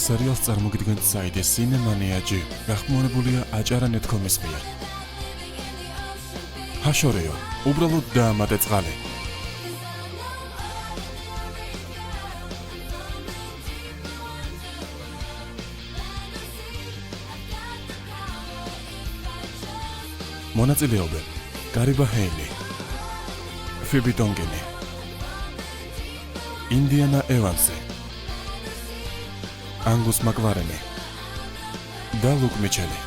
სერიალს წარმოგიდგენთ საიტი Cinemania.gr, გახმოვანებულია აჭარა.net.com-ის მიერ. ჰაშორეო, უბრალოდ დაამატე წყალი. მონაწილეობენ გარიბა ჰეილი, ფიბი დონგენი, ინდიანა ევანსი, ანგუს მაკვარენი და ლუკ მიჩელი.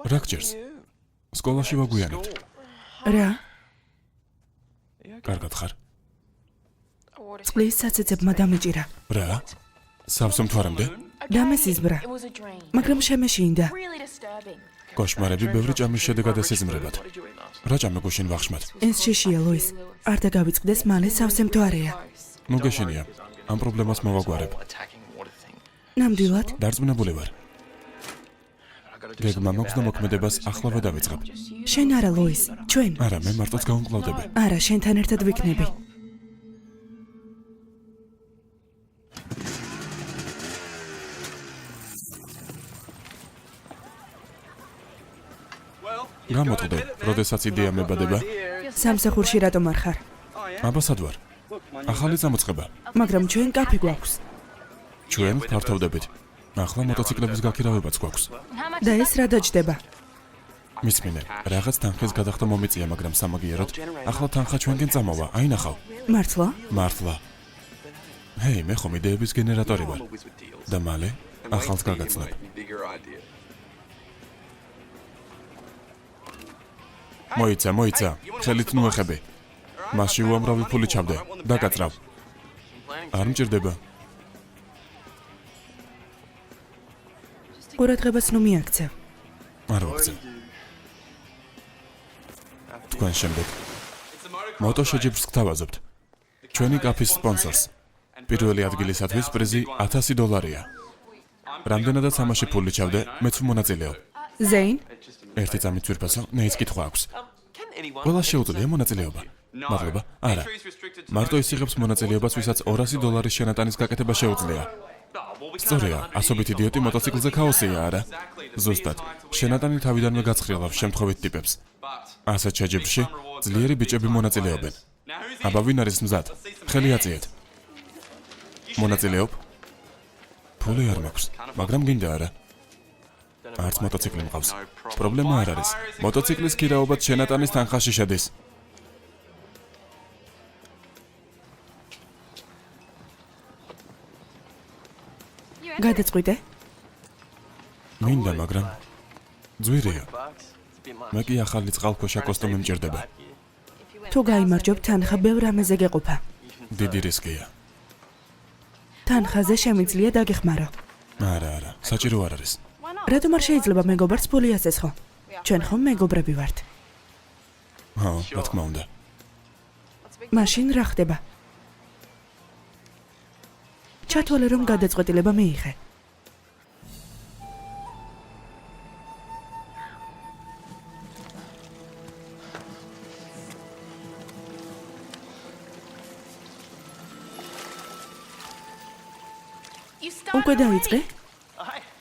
რა გჭირს? სკოლაში ვაგვიანებთ. რა? კარგად ხარ? წყლის საცეცებმა დამიჭირა. რა? სამსუმთვარემდე? დამესიზმრა. მაგრამ შემეშინდა. კოშმარები ბევრი ჭამის შედეგად ესიზმრებათ. რა ჭამე გუშინ ვახშმად? ეს შეშია, ლუის. არ დაგავიწყდეს, მალე სავსე მთვარეა. ნუ გეშინია. ამ პრობლემას მოვაგვარებ. ნამდვილად? დარწმუნებული ვარ. გეგმა მაქვს და მოქმედებას ახლავე დავიწყებ. შენ არა, ლუის. ჩვენ. არა, მე მარტოც გავუმკლავდები. არა, შენთან ერთად ვიქნები. გამოტყდე, როდესაც იდეა მებადება. სამსახურში რატომ არ ხარ? აბასად ვარ. ახალი წამოწყება. მაგრამ ჩვენ კაფე გვაქვს. ჩვენ ფართოვდებით. ახლა მოტოციკლების გაქირავებაც გვაქვს. და ეს რა დაჯდება? მისმინე, რაღაც თანხის გადახდა მომიწია, მაგრამ სამაგიეროდ, ახლა თანხა ჩვენგენ წამოვა, აინახავ. მართლა? მართლა. ჰეი, მე ხომ იდეების გენერატორი ვარ. და მალე ახალს გაგაცნობ. მოიცა, ხელით ნუეხები. მასში უამრავი ფული ჩავდე, დაკაწრავ. არ მჭირდება. ყურადღებას ნუ მიაქცევ. არ ვაქცევ. თქვენ შემდეგ. მოტო შეჯიბრს გთავაზობთ. ჩვენი კაფის სპონსორს. პირველი ადგილისათვის პრიზი $1000-ია. რამდენადაც ამაში ფული ჩავდე, მეც მონაწილეობ. ზეინ? ერთი წამით ძვირფასო, ნეის კითხვა აქვს. ყველა შეუძლია მონაწილეობა. მადლობა, არა. მარტო ის იღებს მონაწილეობას, ვისაც $200 შენატანის გაკეთება შეუძლია. სწორია, ასობით იდიოტი მოტოციკლზე ქაოსია, არა? ზუსტად, შენატანი თავიდანვე გაცხრილავს შემთხვევით ტიპებს. ასეთ შეჯიბრში ძლიერი ბიჭები მონაწილეობენ. აბა ვინ არის მზად? ხელი აწიეთ. მონაწილეობ? ფული არ მაქვს, მაგრამ გინდა არა? არც მოტოციკლი მყავს. პრობლემა არ არის. მოტოციკლის ქირაობაც შენატანის თანხაში შედის. გადაწყვიტე? მინდა, მაგრამ ძვირია. მე კი ახალი წყალქვეშა კოსტუმი მჭირდება. თუ გაიმარჯვებ, თანხა ბევრ რამეზე გეყოფა. დიდი რისკია. თანხაზე შემიძლია დაგეხმარო. არა, საჭირო არ არის. რატომ არ შეიძლება მეგობარს ფული ასესხო? ჩვენ ხომ მეგობრები ვართ. ხო, რა თქმა უნდა. მაშინ რა ხდება? ჩათვალე, რომ გადაწყვეტილება მიიღე. უკვე დაიწყე?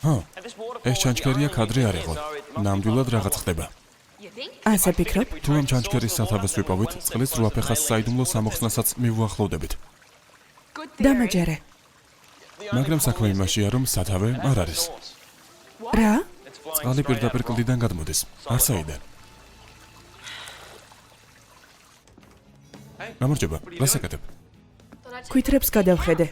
ხო, ეს ჩანჩქერია კადრი არ იყო. ნამდვილად რაღაც ხდება. ასე ფიქრობ? თუ ამ ჩანჩქერის სათავეს ვიპოვით, წყლის 8 ფეხას საიდუმლო სამოხსნასაც მივუახლოვდებით. დამაჯერე. მაგრამ საქმე იმაშია, რომ სათავე არ არის. რა? წყალი პირდაპირ კლდიდან გადმოდის. არსაიდან. გამარჯობა, რას აკეთებ? ქვითრებს გადავხედე.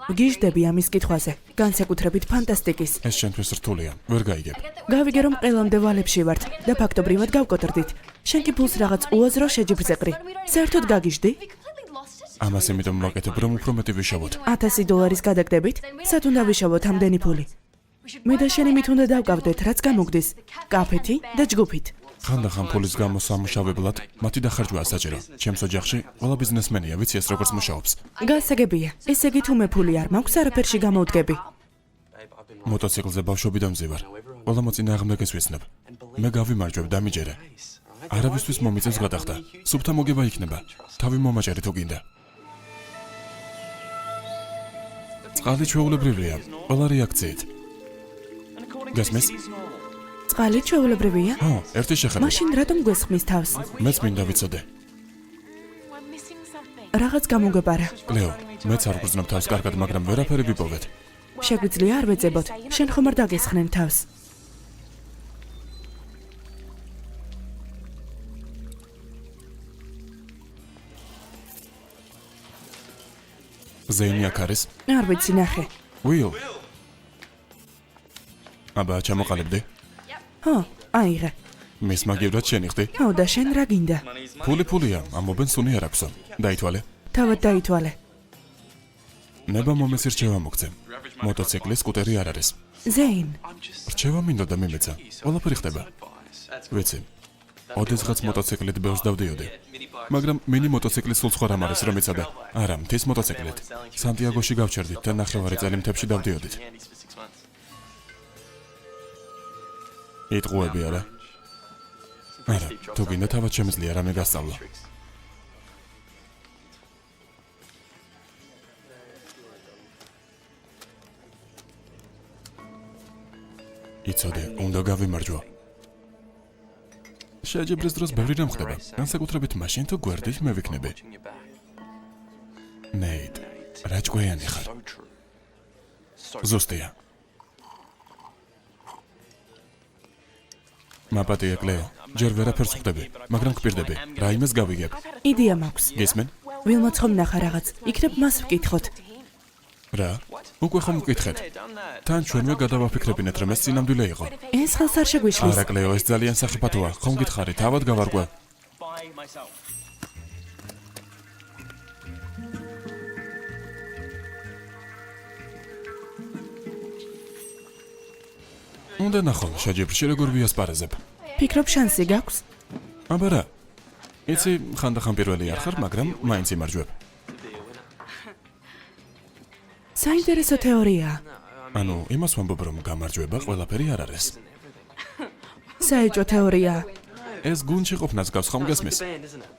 გიჟდები ამის კითხვაზე. განსაკუთრებით ფანტასტიკის. ეს შენთვის რთულია, ვერ გაიგებ. გავიგე რომ ყელამდე ვალებში ვართ და ფაქტობრივად გავკოტრდით. შენ კი ფულს რაღაც უაზრო შეჯიბრზეყრი. საერთოდ გაგიჟდი? ამას იმიტომ ვაკეთებ, რომ უფრო მეტი ვიშოვოთ. $100 გადაგდებით? სად უნდა ვიშოვოთ ამდენი ფული? მე და შენი მით უნდა დავკავდეთ, რაც გამოგდის. კაფეთი და ჯგუფით. ხანდახან ფულის გამო სამუშავებლად მათი დახარჯვაა საჭირო. ჩემს ოჯახში ყველა ბიზნესმენია, ვიცი ეს როგორც მუშაობს. გასაგებია. ესე იგი თუ მე ფული არ მაქვს, არაფერში გამოვდგები. მოტოციკლზე ბავშვობიდან მზივარ. ყველა მოწინააღმდეგეს ვიცნობ. მე გავიმარჯვებ და მიჯერე. არავისთვის მომიწევს გადახდა. სუფთა მოგება იქნება. თავი მომაჭერი თუ გინდა. წყალი ჩვეულებრივია, ყველა რეაქციით. გასმის? წყალი ჩვეულებრივია? ო, ერთი შეხედვით. მაშინ რატომ გვესხმის თავს? მეც მინდა ვიცოდე. რაღაც გამოგვეპარა. კლეო, მეც არ გრძნობ თავს კარგად, მაგრამ ვერაფერი ვიპოვეთ. შეგვიძლია არ ვეძებოთ. შენ ხომ არ დაგესხნენ თავს? ზეინი აქ არის? არ ვიცი, ნახე. ვილ. აბა, ჩამოყალიბდი? ხო, აიღე. მის მაგივრად შენი ხდი? ხო, და შენ რა გინდა? ფულია, ამობენ სუნი არ აქვსო. დაითვალე. თავად დაითვალე. ნება მომეს რჩევა მოგცე. მოტოციკლის სკუტერი არ არის. ზეინ, რჩევა მინდო და მიმეცა. ყველაფერი ხდება. ვიცი. ოდესღაც მოტოციკლით ბევრს დავდიოდი. მაგრამ მინი მოტოციკლის სულ სხვა რამ არის, რომ იცოდე. არა, მთის მოტოციკლით. სანტიაგოში გავჩერდით და ნახევარი წელი მთებში დავდიოდით. იტყუები არა? არა, თუ გინდა თავად შემიძლია რამე გასწავლა. იცოდე, უნდა გავიმარჯვო. შეჯიბრის დროს ბევრი რამ ხდება, განსაკუთრებით მაშინ თუ გვერდით მე ვიქნები. ნეით, რა ჭკვიანი ხარ. ზუსტია. მაპატია კლეო, ჯერ ვერაფერს ხვდები, მაგრამ გპირდები, რაიმეს გავიგებ. იდეა მაქვს. გესმენ? ვილმოცხომ ნახა რაღაც. იქნებ მას ვკითხოთ. რა? უკვე ხომ ვკითხეთ? თან ჩვენვე გადავაფიქრებინეთ, რომ ეს წინამდვილე იყო. ეს ხელს არ შეგვიშლის. არა კლეო, ეს ძალიან სახიფათოა. ხომ გითხარი, თავად გავარკვევ. უნდა ნახო, შეჯიბრში როგორ ვიასპარეზებ. ფიქრობ შანსი გაქვს? აბა რა? იცი, ხანდახან პირველი არ ხარ, მაგრამ მაინც იმარჯვებ. საინტერესო თეორიაა. ანუ, იმას ვამბობ, რომ გამარჯვება ყველაფერი არ არის. საეჭვო თეორიაა. ეს გუნდში ყოფნას გავს, ხომ გესმის?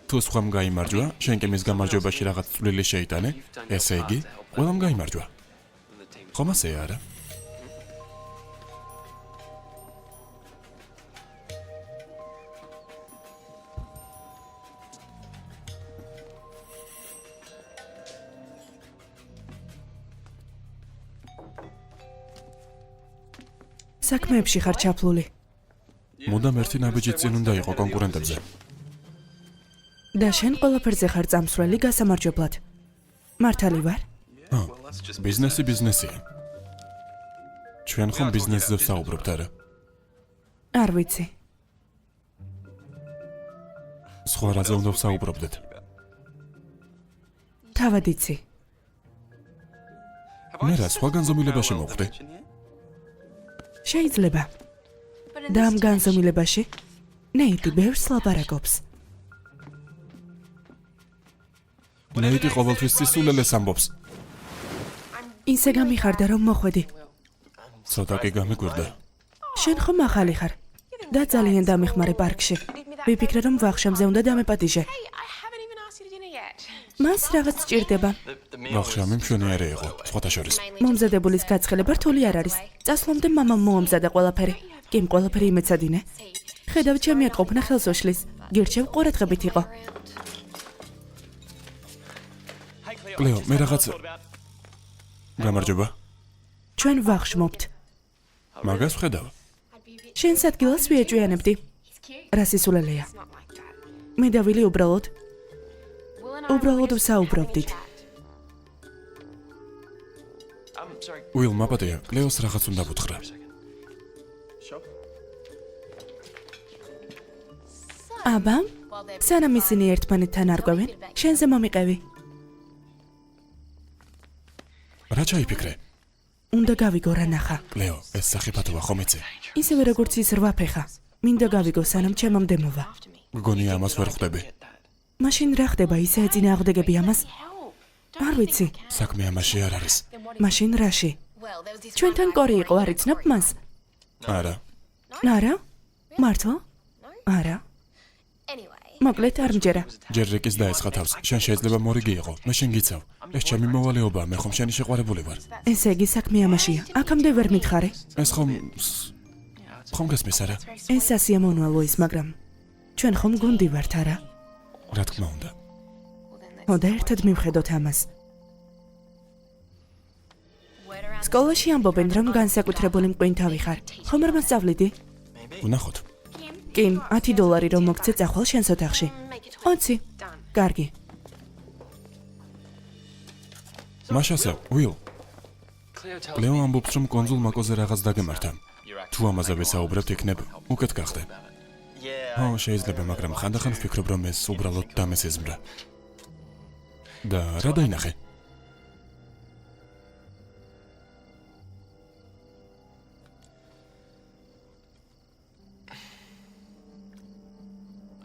თუ სხვამ გაიმარჯვა, შენ კი მის გამარჯვებაში რაღაც წვლილი შეიტანე, ესე იგი, ყველამ გაიმარჯვა. ხომ ასეა არა? საქმეებში ხარ ჩაფლული. მუდამ ერთი ნაბიჯით წინ უნდა იყო კონკურენტებზე. და შენ ყველაფერზე ხარ წამსვლელი გასამარჯვებლად. მართალი ვარ? ბიზნესი ბიზნესია. ჩვენ ხომ ბიზნესზე ვსაუბრობთ არა? არ ვიცი. სხვა რაზე უნდა ვსაუბრობდეთ? თავად იცი. მე რა სხვა განზომილებაში მოვხდი? შეიძლება. და ამ განზომილებაში ნეიტი ბევრს ლაპარაკობს. ნეიტი ყოველთვის სისულელეს ამბობს. ისე გამიხარდა რომ მოხვედი. ცოტა კი გამიგვირდა. შენ ხომ ახალი ხარ? და ძალიან დამეხმარე პარკში. ვიფიქრე რომ ვახშამზე უნდა დამეპატიჟე. მას რაღაც სჭირდება. ვახშამი მშვენიერი იყო, სხვათა შორის. მომზადებულის გაცხელება რთული არ არის. წასვლამდე მამამ მოამზადა ყველაფერი. კიმ ყველაფერი იმეცადინე. ხედავ ჩემი აკოფნა ხელს უშლის. გირჩევ ყურადღებით იყო. კლეო, მე რაღაც გამარჯობა. ჩვენ ვახშმობთ. მაგას ვხედავ. შენს ადგილას ვიეჭვიანებდი. რა სისულელეა. მე და ვილი უბრალოდ ვსაუბრობდით. უილ, მაპატია, კლეოს რაღაც უნდა ვუთხრა. აბა, სანამ ისინი ერთმანეთთან არკვევენ, შენზე მომიყევი. რა ჩაიფიქრე? უნდა გავიგო რა ნახა. კლეო, ეს სახიფათოა ხომ იცი? ისევე როგორც ის 8 ფეხა. მინდა გავიგო სანამ ჩემამდე მოვა. გგონია ამას ვერ ხვდები. მაშინ რა ხდება, ისე ეწინააღმდეგები ამას? არ ვიცი. საქმე ამაში არ არის. მაშინ რაში? ჩვენთან კორი იყო, არ იცნობ მას? არა. არა? მართლა? არა. მოკლედ არ მჯერა. ჯერ რეკის დაესხა თავს. შენ შეიძლება მორიგი იყო. მე შენ გიცავ. ეს ჩემი მოვალეობაა, მე ხომ შენი შეყვარებული ვარ. ესე იგი საქმე ამაშია. აქამდე ვერ მითხარე. ეს ხომ გესმის არა? ეს სასიამოვნოა, ლუის, მაგრამ ჩვენ ხომ გუნდი ვართ, არა? რა თქმა უნდა. მოდა ერთად მივხედოთ ამას. სკოლაში ამბობენ, რომ განსაკუთრებული მკვინთავი ხარ. ხომ არ მასწავლიდი? ვნახოთ. კიმ, $10 რომ მოგცე წახვალ შენს ოთახში. 20. კარგი. მაშასა, უილ. კლეო ამბობს, რომ კონძულ მაკოზე რაღაც დაგემართა. თუ ამაზე ვესაუბრებთ, იქნებ უკეთ გახდე. შეიძლება, მაგრამ ხანდახან ვფიქრობ, რომ ეს უბრალოდ დამესეზმრა. და რა დაინახე?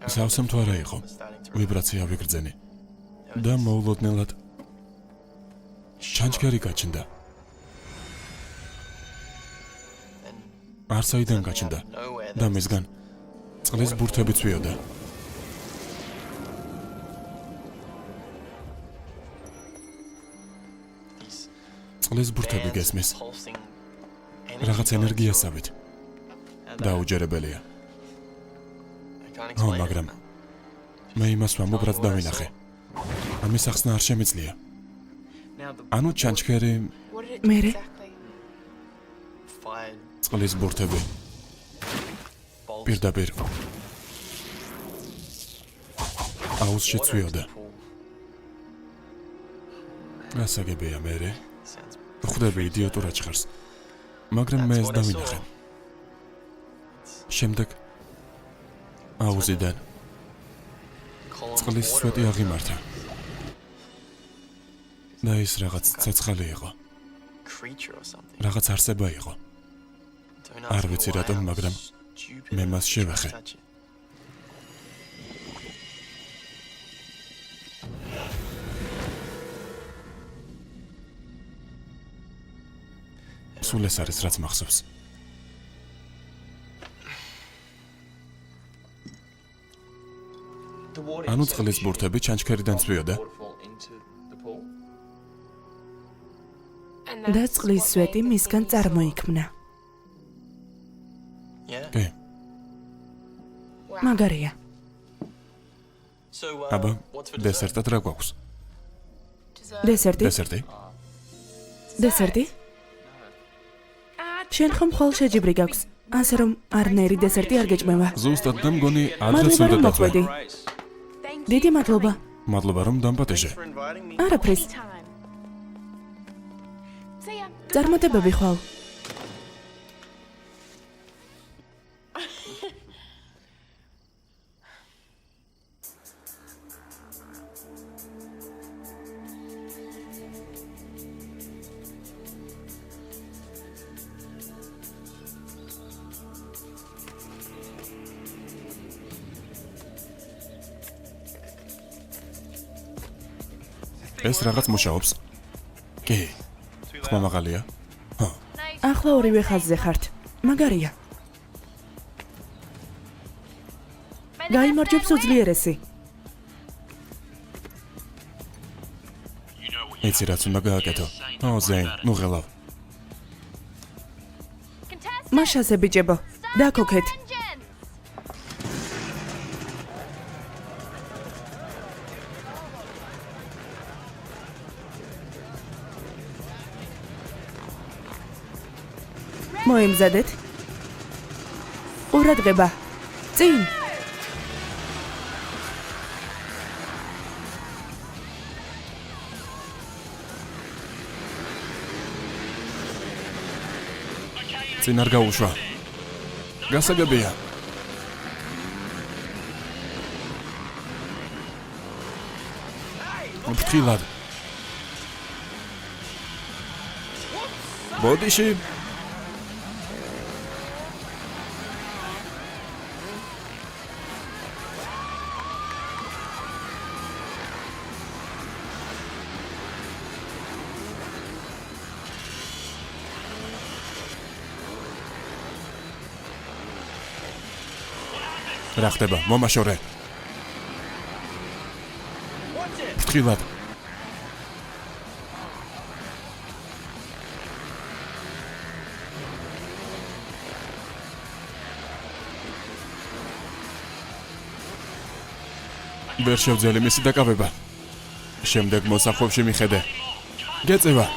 სავსემ თუ არა იყო, ვიბრაცია ვიგრძენი და მოულოდნელად ჩანჩქერი გაჩნდა. არსაიდან გაჩნდა და მისგან წყლის ბურთები წვიოდა. წყლის ბურთები გესმის. რაღაც ენერგიასავით. დაუჯერებელია. მაგრამ მე იმას ვამბობ, რაც დავინახე. ამის ახსნა არ შემიძლია. ანუ ჩანჩქერი მერე? წყლის ბურთები. პირდაპირ აუზში წვიოდა. გასაგებია მერე. ხვდები იდიოტურ აჩხარს. მაგრამ მე ეს დავინახე. შემდეგ აუზიდან წყლის სვეტი აღიმართა. და ის რაღაც ცეცხალი იყო. რაღაც არსება იყო. არ ვიცი რატომ, მაგრამ მე მას შევახე. სულ ეს არის, რაც მახსოვს. ანუ წყლის ბურთები ჩანჩქერიდან წვიოდა. და წყლის სვეტი მისგან წარმოიქმნა. კი. მაგარია. აბა, დესერტად რა გვაქვს? დესერტი? დესერტი? შენ ხომ ხოლ შეჯიბრი გაქვს, ასე რომ არნაირი დესერტი არ გეჭმევა. ზუსტად და მგონი ადრეს უნდა დაწყო. დიდი მადლობა. მადლობა რომ დამპატეჟე. არაფრის. წარმატებები ხვალ. ეს რაღაც მუშაობს? კი. ხმა მაღალია? ახლა ორივე ხაზზე ხართ. მაგარია. გაიმარჯვებს უძლიერესი. იცი რაც უნდა გააკეთო. ზეინ, ნუ ღელავ. მაშაზე ბიჭებო, დაკოქეთ. მოემზადეთ. ყურადღება. წინ. წინ არ გაუშვა. გასაგებია. ფრთხილად. ბოდიში. რა ხდება? მომაშორე. ფრთხილად. ვერ შევძელი მისი დაკავება. შემდეგ მოსახვევში მიხედე. გეწევა.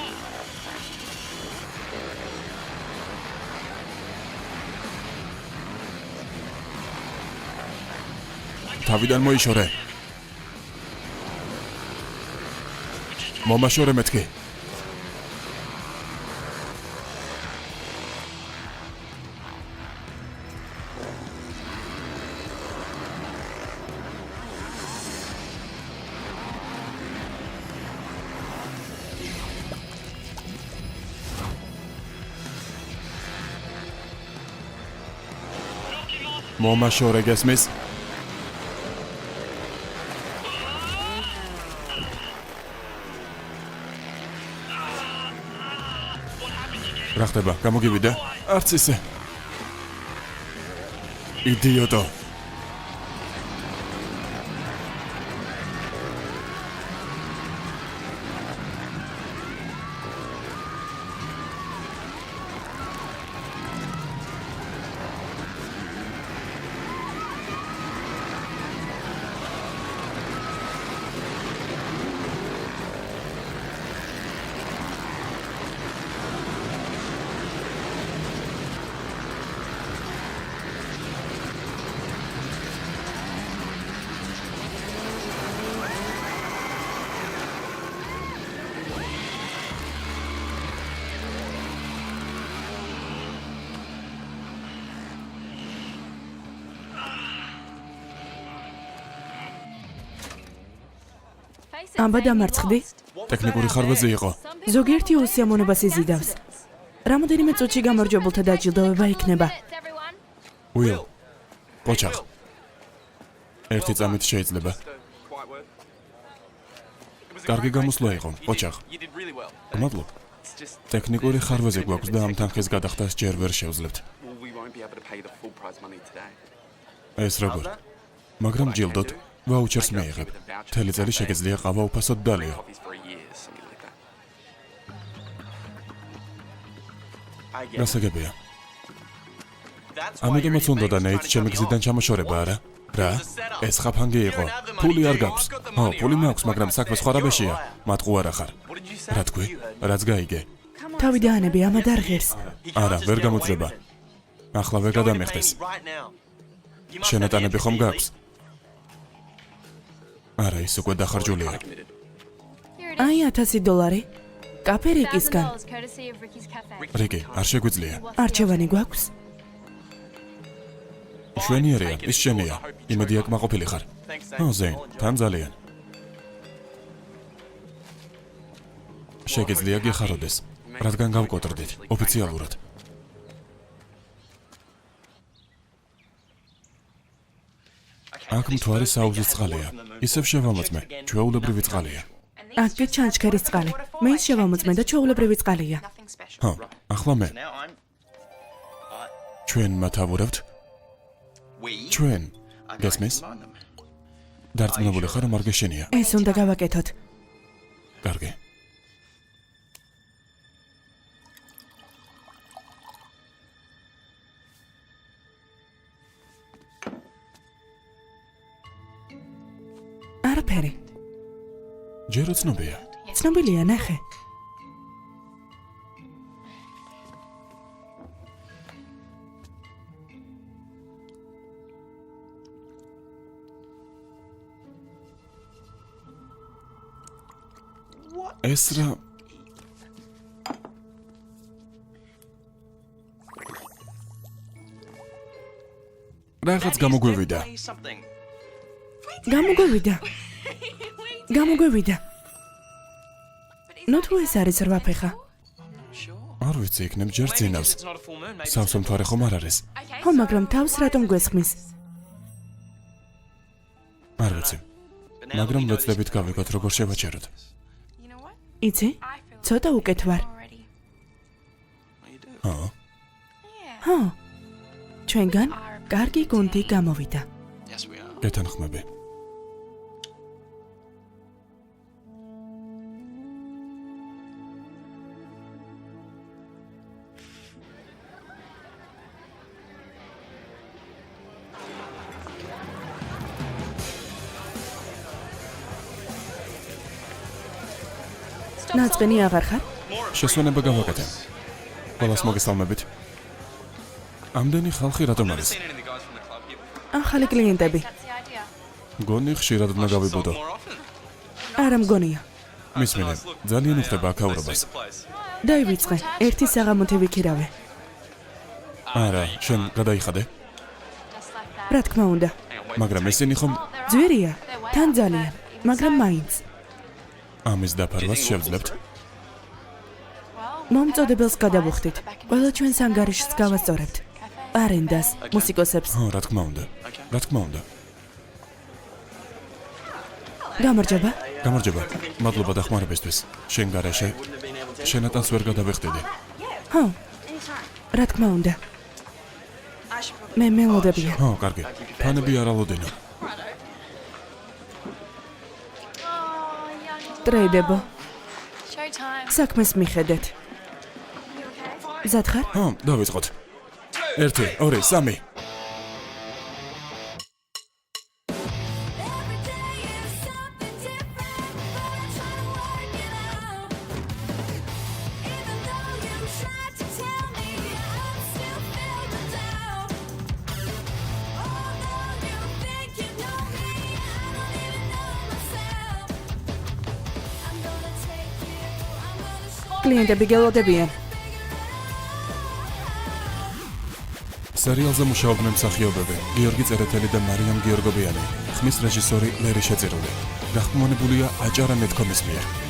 თავიდან მოიშორე. მომაშორე მეთქი. მომაშორე გესმის? რა ხდება? გამოგივიდა? არც ისე. იდიოტო. ამბა დამარცხდი? ტექნიკური ხარვაზე იყო. ზოგიერთი უსიამოვნებას იზიდავს. რამოდენიმე წუთში გამარჯვებულთა დაჯილდოვება იქნება. უილ. ოჩახ. ერთი წამით შეიძლება. კარგი გამოსვლა იყო, ოჩახ. მადლობ. ტექნიკური ხარვაზე გვაქვს და ამ თანხის გადახდას ჯერ ვერ შევძლებთ. ეს როგორ? მაგრამ ჯილდოთ ვაუჩერს მეიღებ. მთელი წელი შეგეძლია ყავა უფასოდ დალიო. გასაგებია. ამიტომაც უნდა ნეით ჩემი გზიდან ჩამოშორება, არა? რა? ეს ხაფანგი იყო. ფული არ გაქვს. ო, ფული მაქვს, მაგრამ საქმე სხვა რაბეშია. მატყუ არა ხარ. რა თქვი? რაც გაიგე? თავი დაანები, ამად არ ღირს. არა, ვერ გამოძრება. ახლა ვერ გადამეხდეს. შენატანები ხომ გაქვს? არა, ის უკვე დახარჯულია. აი $1000. კაფე რიკისგან. რიკი, არ შეგვიძლია. არჩევანი გვაქვს? შვენიერია, ის შენია. იმედია კმაყოფილი ხარ. ო, ზეინ, თან ძალიან. შეგეძლია გეხაროდეს, რადგან გავკოტრდით, ოფიციალურად. აქ მთვარი საუზის წყალია. ისევ შევამოწმე, ჩვეულებრივი წყალია. აქ კი ჩანჩქერის წყალი. მე ის შევამოწმე და ჩვეულებრივი წყალია. ჰო, ახლა მე. ჩვენ მათავურავთ? ჩვენ. გესმის? დარწმუნებული ხარ, რომ არ გეშენია? ეს უნდა გავაკეთოთ. კარგი. არაფერი. ჯერო ცნობია. ცნობილია, ნახე. ეს რა რაღაც გამოგვივიდა. გამოგვივიდა. ნუ თუ ეს არის რვაფეხა. არ ვიცი, იქნებ ჯერ ძინავს. სამსომთვარე ხომ არ არის? ხო, მაგრამ თავს რატომ გვესხმის? არ ვიცი. მაგრამ ვეცდებით გავიგოთ როგორ შევაჩეროთ. იცი? ცოტა უკეთ ვარ. ხო. ჩვენგან კარგი გუნდი გამოვიდა. გეთანხმები. ნაწყენი აღარ ხარ? შესვენება გავაკეთე. ყველას მოგესალმებით. ამდენი ხალხი რატომ არის? ახალი კლიენტები. გონი ხშირად უნდა გავიბოდო. არა მგონია. მისმინე, ძალიან უხდება აქაურობას. დაივიწყე, ერთი საღამოთი ვიქირავე. არა, შენ გადაიხადე. რა თქმა უნდა. მაგრამ ესენი ხომ ძვირია, თან ძალიან, მაგრამ მაინც. ამის დაფარვას შევძლებთ? მომწოდებელს გადავუხდით. ყველა ჩვენს ანგარიშს გავასწორებთ. არენდას, მუსიკოსებს. ხო, რა თქმა უნდა. რა თქმა უნდა. გამარჯობა. გამარჯობა. მადლობა დახმარებისთვის. შენ გარეშე შენატანს ვერ გადავეხდიდი. ხო. რა თქმა უნდა. მე მელოდებია. ხო, კარგი. ფანები არ ალოდინო. ტრეიდებო. საქმეს მიხედეთ. მზად ხარ? ხო, დავიწყოთ. 1, 2, 3. კლიენტები გელოდებიან. სერიალზე მუშაობდნენ მსახიობები გიორგი წერეთელი და მარიამ გიორგობიანი, ხმის რეჟისორი ლერი შეწირული. გახმოვანებულია აჭარა ნეტკომის მიერ.